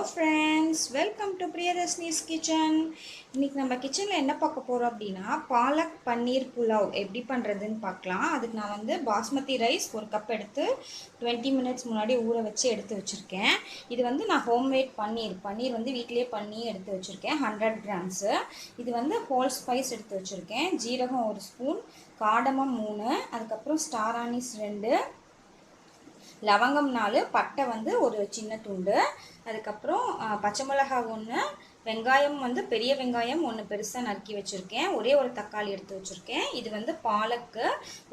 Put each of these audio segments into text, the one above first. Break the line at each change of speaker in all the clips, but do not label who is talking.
friends, welcome to Priyadashini's kitchen. இன்னைக்கு நம்ம கிச்சன்ல என்ன பார்க்க போறோம் அப்படினா பாலக் பன்னீர் புலாவ் எப்படி பண்றதுன்னு பார்க்கலாம். அதுக்கு நான் வந்து பாஸ்மதி ரைஸ் 1 கப் எடுத்து 20 minutes முன்னாடி ஊற வச்சு எடுத்து வச்சிருக்கேன். இது வந்து நான் ஹோம்மேட் பன்னீர் வந்து வீட்லயே பண்ணி எடுத்து வச்சிருக்கேன் 100 grams. இது வந்து ஹோல் ஸ்பைஸ் எடுத்து வச்சிருக்கேன். ஜீரகம் 1 ஸ்பூன், காடமம் 3, அதுக்கு அப்புறம் ஸ்டார் ஆனிஸ் 2, லவங்கம் 4, பட்டை வந்து ஒரு சின்ன துண்டு, அதுக்கப்புறம் பச்சை மிளகாய் 1, வெங்காயம் வந்து பெரிய வெங்காயம் 1 பெருசாக நறுக்கி வச்சுருக்கேன், ஒரே ஒரு தக்காளி எடுத்து வச்சுருக்கேன். இது வந்து பாலக்கு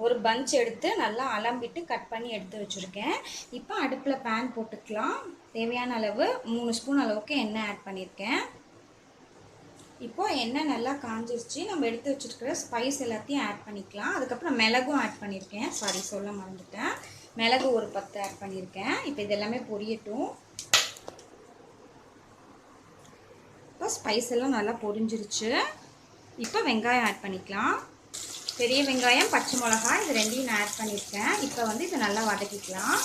ஒரு பஞ்ச் எடுத்து நல்லா அலம்பிட்டு கட் பண்ணி எடுத்து வச்சுருக்கேன். இப்போ அடுப்பில் பேன் போட்டுக்கலாம். தேவையான அளவு 3 ஸ்பூன் அளவுக்கு எண்ணெய் ஆட் பண்ணியிருக்கேன். இப்போது எண்ணெய் நல்லா காஞ்சிருச்சு. நம்ம எடுத்து வச்சுருக்கிற ஸ்பைஸ் எல்லாத்தையும் ஆட் பண்ணிக்கலாம். அதுக்கப்புறம் மிளகும் ஆட் பண்ணியிருக்கேன், சொல்ல மறந்துட்டேன். மிளகு ஒரு 10 ஆட் பண்ணியிருக்கேன். இப்போ இதெல்லாமே பொரியட்டும். இப்போ ஸ்பைஸ் எல்லாம் நல்லா பொரிஞ்சிருச்சு. இப்போ வெங்காயம் ஆட் பண்ணிக்கலாம். பெரிய வெங்காயம், பச்சை மிளகாய் இது ரெண்டையும் நான் ஆட் பண்ணியிருக்கேன். இப்போ வந்து இதை நல்லா வதக்கிக்கலாம்.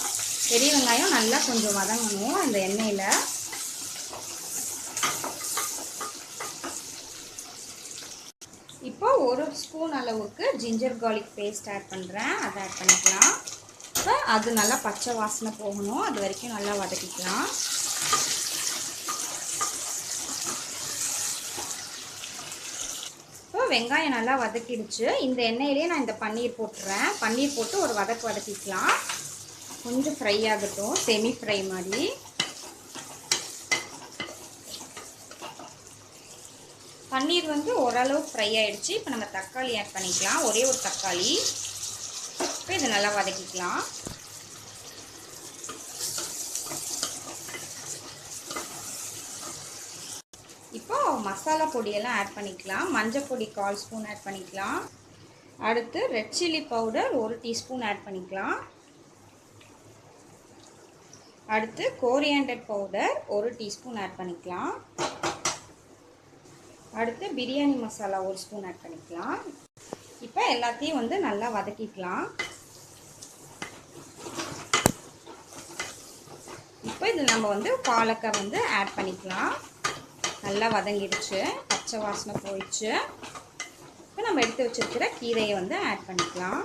பெரிய வெங்காயம் நல்லா கொஞ்சம் வதங்கணும் அந்த எண்ணெயில். இப்போ 1 ஸ்பூன் அளவுக்கு ஜிஞ்சர் கார்லிக் பேஸ்ட் ஆட் பண்ணுறேன். அதை ஆட் பண்ணிக்கலாம். இப்போ அது நல்லா பச்சை வாசனை போகணும், அது வரைக்கும் நல்லா வதக்கிக்கலாம். இப்போ வெங்காயம் நல்லா வதக்கிடுச்சு. இந்த எண்ணெயிலே நான் இந்த பன்னீர் போட்டுறேன். பன்னீர் போட்டு ஒரு வதக்கிக்கலாம். கொஞ்சம் ஃப்ரை ஆகட்டும், செமி ஃப்ரை மாதிரி. பன்னீர் வந்து ஓரளவு ஃப்ரை ஆகிடுச்சு. இப்போ நம்ம தக்காளி ஆட் பண்ணிக்கலாம், ஒரே ஒரு தக்காளி. இப்போ இதை நல்லா வதக்கிக்கலாம். இப்போ மசாலா பொடியெல்லாம் ஆட் பண்ணிக்கலாம். மஞ்சள் பொடி 1/4 ஸ்பூன் ஆட் பண்ணிக்கலாம். அடுத்து red chilli powder 1 teaspoon add பண்ணிக்கலாம். அடுத்து கோரியாண்டர் பவுடர் 1 டீஸ்பூன் ஆட் பண்ணிக்கலாம். அடுத்து பிரியாணி மசாலா 1 ஸ்பூன் ஆட் பண்ணிக்கலாம். இப்போ எல்லாத்தையும் வந்து நல்லா வதக்கிக்கலாம். இப்போ இது நம்ம வந்து பாலக்காய் வந்து ஆட் பண்ணிக்கலாம். நல்லா வதங்கிடுச்சு, பச்சை வாசனை போயிடுச்சு. இப்போ நம்ம எடுத்து வச்சிருக்கிற கீரையை வந்து ஆட் பண்ணிக்கலாம்.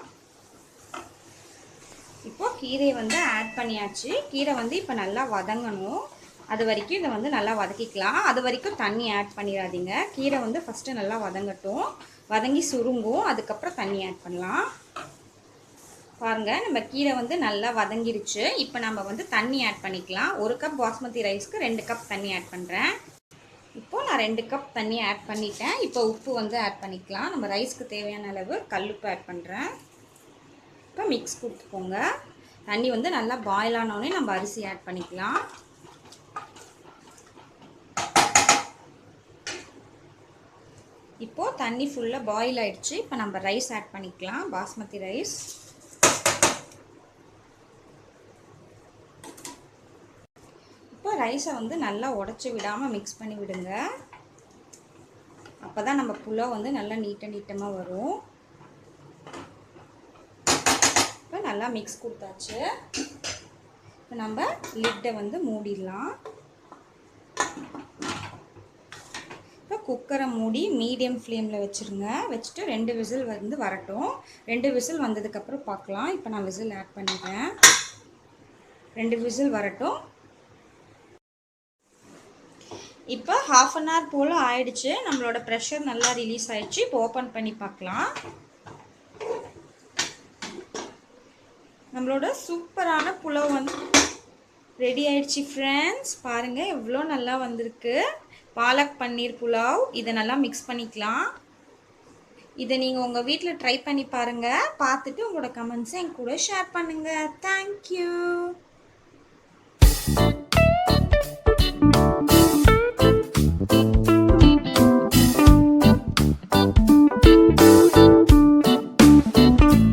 இப்போ கீரையை வந்து ஆட் பண்ணியாச்சு. கீரை வந்து இப்போ நல்லா வதங்கணும், அது வரைக்கும் இதை வந்து நல்லா வதக்கிக்கலாம். அது வரைக்கும் தண்ணி ஆட் பண்ணிடாதீங்க. கீரை வந்து ஃபஸ்ட்டு நல்லா வதங்கட்டும், வதங்கி சுருங்கும், அதுக்கப்புறம் தண்ணி ஆட் பண்ணலாம். பாருங்கள், நம்ம கீரை வந்து நல்லா வதங்கிருச்சு. இப்போ நம்ம வந்து தண்ணி ஆட் பண்ணிக்கலாம். 1 கப் பாஸ்மதி ரைஸ்க்கு 2 கப் தண்ணி ஆட் பண்ணுறேன். இப்போது நான் 2 கப் தண்ணி ஆட் பண்ணிட்டேன். இப்போ உப்பு வந்து ஆட் பண்ணிக்கலாம். நம்ம ரைஸ்க்கு தேவையான அளவு கல்லுப்பு ஆட் பண்ணுறேன். இப்போ மிக்ஸ் கொடுத்துக்கோங்க. தண்ணி வந்து நல்லா பாயில் ஆனோடனே நம்ம அரிசி ஆட் பண்ணிக்கலாம். இப்போது தண்ணி ஃபுல்லாக பாயில் ஆகிடுச்சு. இப்போ நம்ம ரைஸ் ஆட் பண்ணிக்கலாம், பாஸ்மதி ரைஸ். இப்போ ரைஸை வந்து நல்லா உடச்சி விடாமல் மிக்ஸ் பண்ணி விடுங்க. அப்போ தான் நம்ம புலாவ் வந்து நல்லா நீட்டமாக வரும். இப்போ நல்லா மிக்ஸ் கொடுத்தாச்சு. இப்போ நம்ம லிட்டை வந்து மூடிடலாம். இப்போ குக்கரை மூடி மீடியம் ஃப்ளேமில் வச்சுருங்க. வச்சுட்டு 2 விசில் வந்து வரட்டும். 2 விசில் வந்ததுக்கப்புறம் பார்க்கலாம். இப்போ நான் விசில் ஆட் பண்ணிடுறேன். 2 விசில் வரட்டும். இப்போ 1/2 an hour போல் ஆயிடுச்சு. நம்மளோட ப்ரெஷர் நல்லா ரிலீஸ் ஆயிடுச்சு. இப்போ ஓப்பன் பண்ணி பார்க்கலாம். நம்மளோட சூப்பரான புலாவ் வந்து ரெடி ஆயிடுச்சு ஃப்ரெண்ட்ஸ். பாருங்கள் எவ்வளோ நல்லா வந்திருக்கு. பாலக் பன்னீர் புலாவ். இதை நல்லா மிக்ஸ் பண்ணிக்கலாம். இதை நீங்கள் உங்கள் வீட்டில் ட்ரை பண்ணி பாருங்கள். பார்த்துட்டு உங்களோட கமெண்ட்ஸை என் கூட ஷேர் பண்ணுங்கள். தேங்க்யூ.